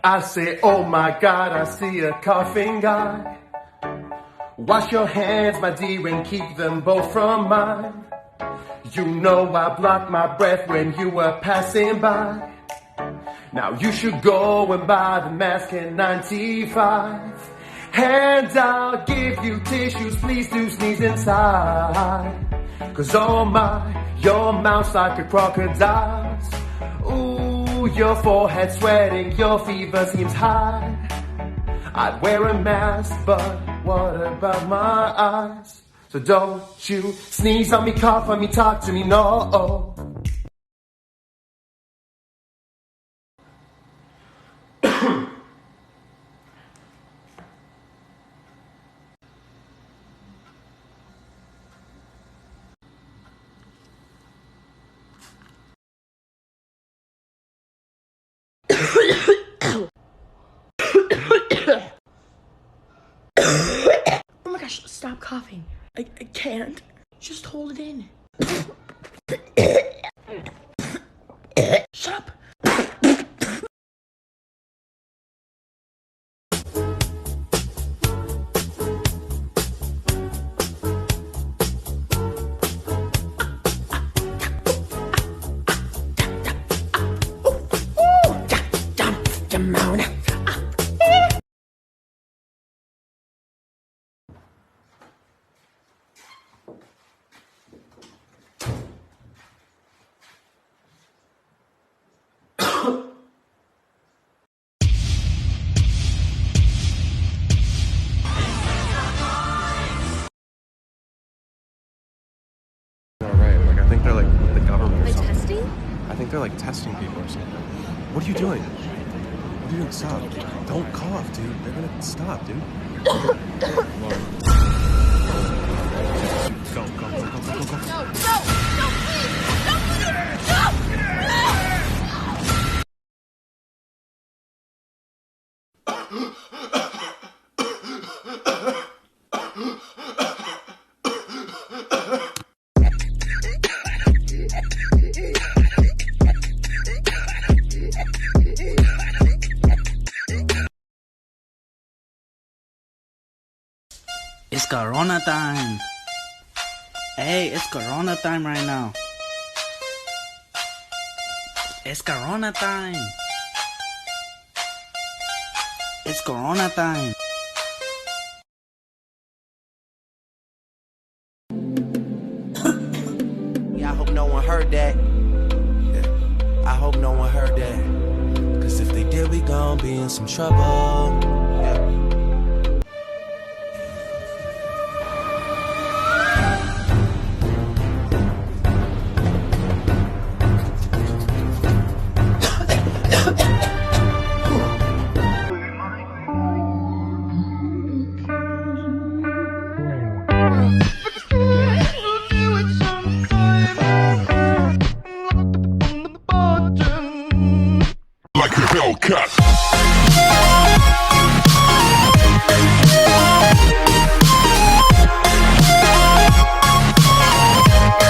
I say, oh my God, I see a coughing guy. Wash your hands, my dear, and keep them both from mine. You know I blocked my breath when you were passing by. Now you should go and buy the mask in 95. And I'll give you tissues, please do sneeze inside. Cause oh my, your mouth's like a crocodile's. Ooh, your forehead sweating, your fever seems high. I'd wear a mask, but what about my eyes? So don't you sneeze on me, cough on me, talk to me, no. Oh my gosh, stop coughing. I can't. Just hold it in. Shut up. Alright, like I think they're like with the government or something. Testing? I think they're like testing people or something. What are you doing? What are you doing? Stop. Don't cough, dude. They're gonna stop, dude. Go, go, go, go, go, go, go. No, please! It's Corona time. Hey, it's Corona time right now. It's Corona time. It's Corona time. Yeah, I hope no one heard that. Yeah, I hope no one heard that. Cause if they did, we gon' be in some trouble. Yeah. Like a Hellcat.